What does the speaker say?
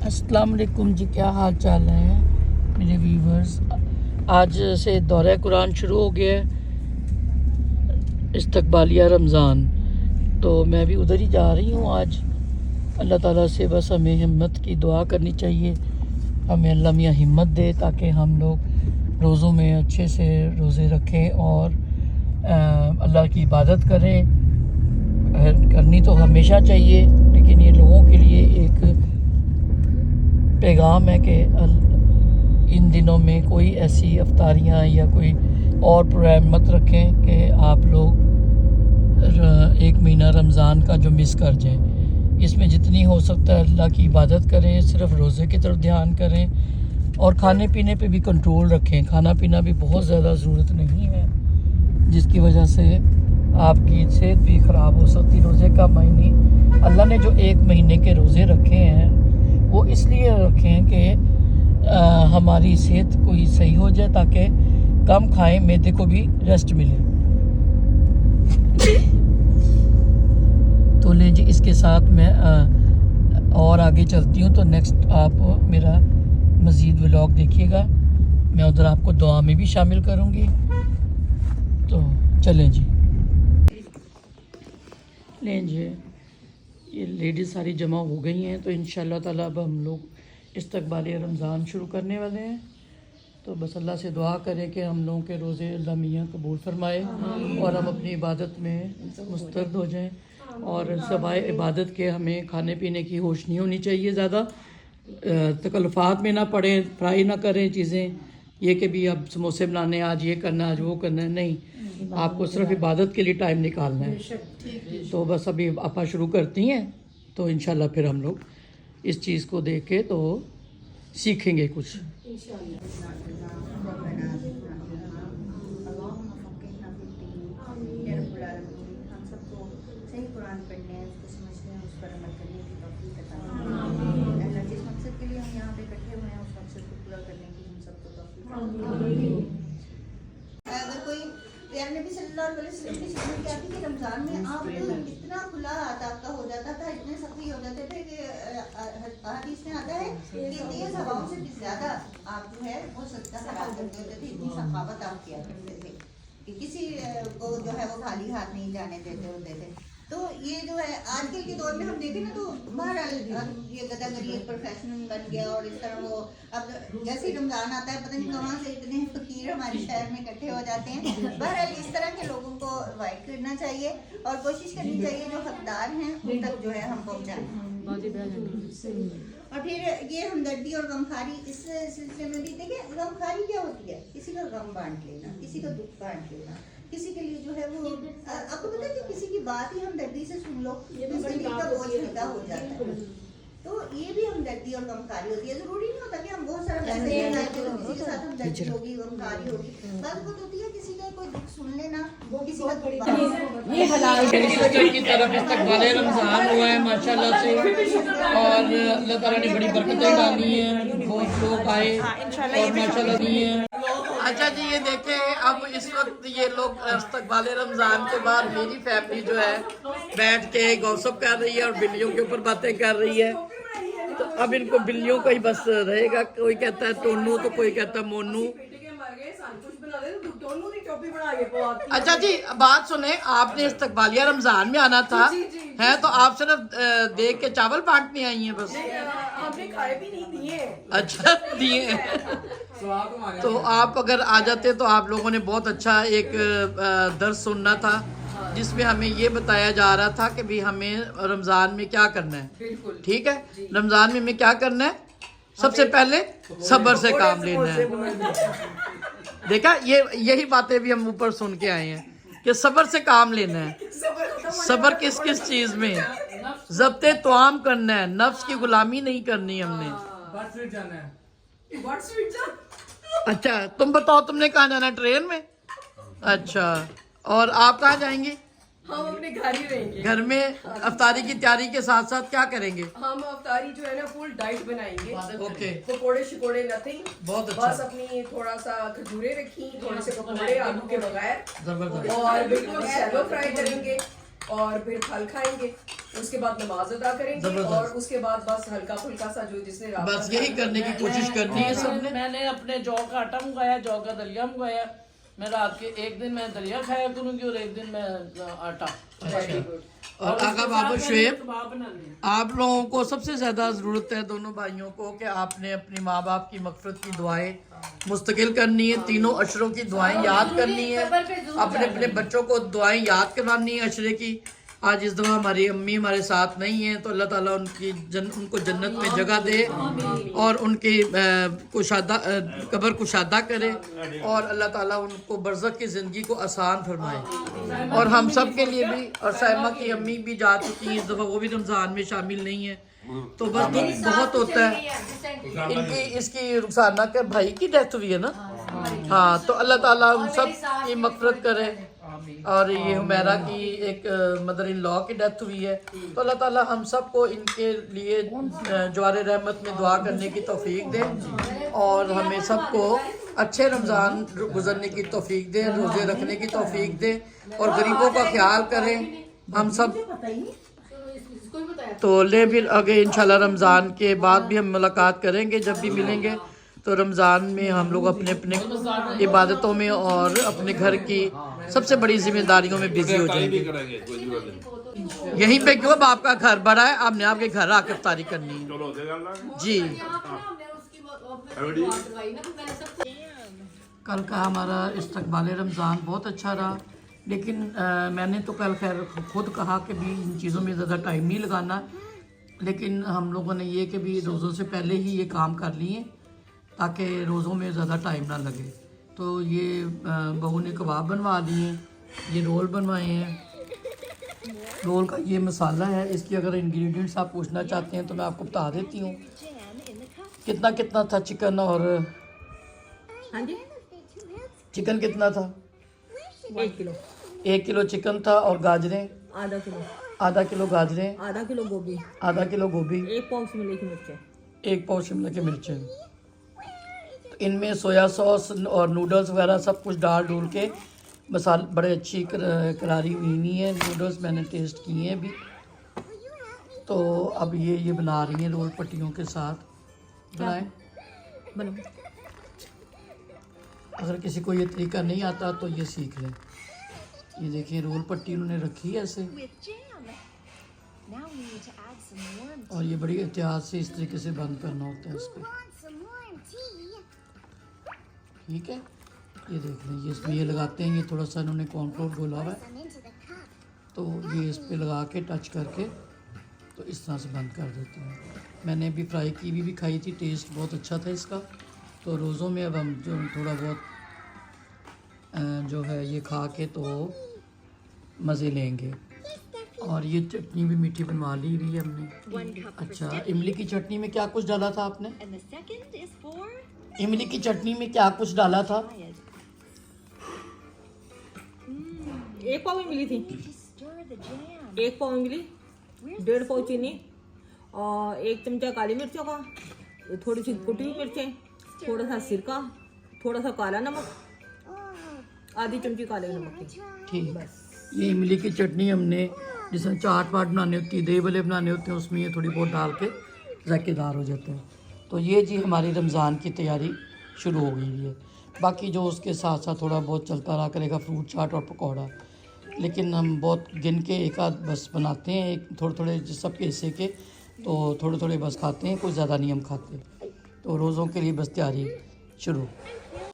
अस्सलाम वालेकुम जी, क्या हाल चाल है मेरे व्यूवर्स। आज से दौरा कुरान शुरू हो गया है, इस्तकबालिया रमज़ान। तो मैं भी उधर ही जा रही हूँ आज। अल्लाह ताला से बस हमें हिम्मत की दुआ करनी चाहिए, हमें अल्लाह मियाँ हिम्मत दे ताकि हम लोग रोज़ों में अच्छे से रोज़े रखें और अल्लाह की इबादत करें। करनी तो हमेशा चाहिए, लेकिन ये लोगों के लिए एक पैगाम है कि इन दिनों में कोई ऐसी अफ्तारियाँ या कोई और प्रोग्राम मत रखें कि आप लोग एक महीना रमज़ान का जो मिस कर जाएं। इसमें जितनी हो सकता है अल्लाह की इबादत करें, सिर्फ रोज़े की तरफ ध्यान करें और खाने पीने पे भी कंट्रोल रखें। खाना पीना भी बहुत ज़्यादा ज़रूरत नहीं है, जिसकी वजह से आपकी सेहत भी ख़राब हो सकती। रोज़े का महीने अल्लाह ने जो एक महीने के रोज़े रखे हैं वो इसलिए रखे हैं कि हमारी सेहत कोई सही हो जाए, ताकि कम खाएं, मैदे को भी रेस्ट मिले। तो ले जी, इसके साथ मैं और आगे चलती हूँ। तो नेक्स्ट आप मेरा मज़ीद व्लॉग देखिएगा, मैं उधर आपको दुआ में भी शामिल करूँगी। तो चलें जी। लें जी, ये लेडीज़ सारी जमा हो गई हैं, तो इंशाल्लाह ताला अब हम लोग इस्तकबालिया रमज़ान शुरू करने वाले हैं। तो बस अल्लाह से दुआ करें कि हम लोगों के रोज़े अल्लाह मियाँ कबूल फरमाए और हम अपनी इबादत में मुस्तरद हो जाएं। और सवाए इबादत के हमें खाने पीने की होश नहीं होनी चाहिए, ज़्यादा तकल्लुफ़ात में ना पड़े, फ्राई ना करें चीज़ें, ये कि भी अब समोसे बनाने, आज ये करना, आज वो करना है, नहीं। आपको सिर्फ इबादत के लिए टाइम निकालना है। तो बस अभी आपा शुरू करती हैं, तो इंशाल्लाह फिर हम लोग इस चीज़ को देख के तो सीखेंगे कुछ। अगर कोई प्यार नबी सल्लल्लाहु अलैहि वसल्लम की सुन्नत क्या थी कि रमज़ान में आप इतना खुला हाथ आपका हो जाता था, इतने सख्ती हो जाते थे कि हदीस में आता है कि तेज हवाओं से भी ज़्यादा आप जो है वो सदका हलाल करते होते थे, इतनी सखावत आप किया करते थे कि किसी को जो है वो खाली हाथ नहीं जाने देते होते थे। तो ये जो है आजकल के दौर में हम देखें ना, तो बहरहाल ये गदागरी एक प्रोफेशन बन गया और इस तरह वो अब जैसे ही रमज़ान आता है पता नहीं कहाँ से इतने फकीर हमारे शहर में इकट्ठे हो जाते हैं। बहरहाल इस तरह के लोगों को अवॉइड करना चाहिए और कोशिश करनी चाहिए जो हकदार हैं उन तक जो है हम पहुँचाएं। और फिर ये हमदर्दी और गमखारी इस सिलसिले में भी देखिए, गमखारी क्या होती है? किसी का गम बांट लेना, किसी का दुख बांट लेना, किसी के लिए जो है वो आपको पता है कि किसी की बात ही हमदर्दी से सुन लो तो उसके दिल का बोझ हल्का हो जाता है। तो ये भी हमदर्दी और गमखारी होती है। जरूरी नहीं होता कि हम बहुत सारा पैसे लगाए तो किसी के साथ हमदर्दी होगी, गमखारी होगी। बात वो होती है किसी का कोई दुख सुन लेना, किसी का दुख ये हलाल की तरफ इस्तकबालिया रमज़ान हुआ है माशाल्लाह से, और अल्लाह ताला ने बड़ी बरकतें डाली हैं, बहुत लोग आए और माशाल्लाह दिए हैं। अच्छा जी, ये देखें, अब इस वक्त ये लोग इस्तकबालिया रमज़ान के बाद मेरी फैमिली जो है बैठ के गौसप कर रही है और बिल्लियों के ऊपर बातें कर रही है। तो अब इनको बिल्लियों का ही बस रहेगा, कोई कहता है टोनू तो कोई कहता है मोनू। अच्छा जी, बात सुने, आपने इस्तकबालिया रमज़ान में आना था है, तो आप सिर्फ देख के चावल बांटने आई हैं बस? आपने खाए भी नहीं दिए। अच्छा दिए। तो आप अगर आ जाते तो आप लोगों ने बहुत अच्छा एक दर्स सुनना था, जिसमें हमें ये बताया जा रहा था कि भी हमें रमज़ान में क्या करना है। ठीक है, रमज़ान में हमें क्या करना है? सबसे पहले सब्र से काम लेना है। देखा, ये यही बातें भी हम ऊपर सुन के आए हैं कि सब्र से काम लेना है। सब्र किस किस चीज़ में? ज़ब्ते तवाम करना है, नफ्स की गुलामी नहीं करनी हमने। अच्छा, तुम बताओ, तुमने कहाँ जाना है? ट्रेन में? अच्छा, और आप कहाँ जाएंगी? हम अपने घर ही रहेंगे। घर में अफ्तारी की तैयारी के साथ साथ क्या करेंगे? हम अफ्तारी जो है ना फुल डाइट बनाएंगे। ओके, पकोड़े शिकोड़े नथिंग, बहुत अच्छा। बस अपनी थोड़ा सा खजूरे रखी, थोड़े से पकोड़े आलू के बगैर, जबरदस्त। और बिल्कुल शैलो फ्राई करेंगे। और फिर फल खाएंगे, उसके बाद नमाज अदा करेंगे जबरदस्त। और उसके बाद बस हल्का फुल्का सा जो जिसने रात बस का यही खाना करने की कोशिश करनी है सबने। मैंने अपने जौ का आटा मंगाया, जौ का दलिया मंगाया। मैं रात के एक दिन मैं दलिया खाया करूंगी और एक दिन मैं आटा। और आका बाबू शुएब, कबाब बना लिए। आप लोगों को सबसे ज़्यादा ज़रूरत है दोनों भाइयों को कि आपने अपने माँ बाप की मग़फ़िरत की दुआएं मुस्तकिल करनी है, तीनों अशरों की दुआएं याद करनी है, अपने अपने बच्चों को दुआएं याद करवानी है अशरे की। आज इस दफ़ा हमारी अम्मी हमारे साथ नहीं है, तो अल्लाह ताला उनको जन्नत में जगह दे और उनकी कब्र कुशादा करे और अल्लाह ताला उनको बरज़ख की ज़िंदगी को आसान फरमाए। और हम सब के लिए भी, और साइमा की अम्मी भी जा चुकी हैं इस दफ़ा, वो भी रमज़ान में शामिल नहीं है, तो बस दुख बहुत होता है। इनकी इसकी रुखसाना के भाई की डेथ हुई है ना, हाँ, तो अल्लाह ताला उन सब की मग़फ़िरत करे। और ये हुमैरा की एक मदर इन लॉ की डेथ हुई है, तो अल्लाह ताला हम सबको इनके लिए जवारे रहमत में दुआ करने की तौफीक दे और हमें सबको अच्छे रमज़ान गुजरने की तौफीक दे, रोज़े रखने की तौफीक दे और गरीबों का ख्याल करें हम सब। तो ले फिर आगे इंशाल्लाह रमज़ान के बाद भी हम मुलाकात करेंगे, जब भी मिलेंगे तो रमज़ान में हम लोग अपने अपने इबादतों में और अपने घर की सबसे बड़ी जिम्मेदारियों में बिजी हो जाएंगे। यहीं पे क्यों, अब आपका घर बड़ा है, आपने आपके घर आकर इफ्तारी करनी है जी। कल का हमारा इस्तकबाल रमज़ान बहुत अच्छा रहा, लेकिन मैंने तो कल खैर खुद कहा कि भी इन चीज़ों में ज़्यादा टाइम नहीं लगाना, लेकिन हम लोगों ने ये कि भी रोज़ों से पहले ही ये काम कर लिए ताकि रोज़ों में ज़्यादा टाइम ना लगे। तो ये बहू ने कबाब बनवा लिए, ये रोल बनवाए हैं। रोल का ये मसाला है, इसकी अगर इंग्रेडिएंट्स आप पूछना चाहते हैं तो मैं आपको बता देती हूँ। कितना कितना था चिकन, और हाँ जी, चिकन कितना था? 1 किलो, 1 किलो चिकन था, और गाजरें आधा किलो, आधा किलो गाजरें, आधा किलो गोभी, आधा किलो गोभी, 1 पाव शिमला की मिर्च, 1 पाव शिमला की मिर्चें। तो इनमें सोया सॉस और नूडल्स वगैरह सब कुछ डाल डूल के मसाले बड़े अच्छी करारी हुई है। नूडल्स मैंने टेस्ट किए हैं भी। तो अब ये बना रही हैं रोल पट्टियों के साथ। बनाएं, बनो। अगर किसी को ये तरीका नहीं आता तो ये सीख लें। ये देखिए रोल पट्टी उन्होंने रखी है ऐसे, और ये बड़ी एहतियात से इस तरीके से बंद करना होता है इसको, ठीक है। ये देख लें, ये इसमें ये लगाते हैं, ये थोड़ा सा इन्होंने कॉर्नफ्लोर घोला हुआ है, तो ये इस पे लगा के टच करके तो इस तरह से बंद कर देते हैं। मैंने अभी फ्राई की हुई भी खाई थी, टेस्ट बहुत अच्छा था इसका। तो रोज़ों में अब हम जो थोड़ा बहुत जो है ये खा के तो मज़े लेंगे। और ये चटनी भी मीठी बनवा ली हुई है हमने। अच्छा, इमली की चटनी में क्या कुछ डाला था आपने? इमली की चटनी में क्या कुछ डाला था? 1 पाव मिली थी, 1 पाव मिली, 1.5 पाव चीनी और 1 चमचा काली मिर्चों का, थोड़ी सी कुटी हुई मिर्चें, थोड़ा सा सिरका, थोड़ा सा काला नमक, आधी चमची काले नमक की। ठीक। ये इमली की चटनी हमने जिसमें चाट वाट बनाने होती है, दही भल्ले बनाने होते हैं, उसमें ये थोड़ी बहुत डाल के जायकेदार हो जाते हैं। तो ये जी हमारी रमज़ान की तैयारी शुरू हो गई है। बाकी जो उसके साथ साथ थोड़ा बहुत चलता रहा करेगा, फ्रूट चाट और पकौड़ा, लेकिन हम बहुत गिन के एक आध बस बनाते हैं, एक थोड़े थोड़े सबके हिस्से के, तो थोड़े थोड़े बस खाते हैं, कुछ ज़्यादा नहीं हम खाते। तो रोज़ों के लिए बस तैयारी शुरू।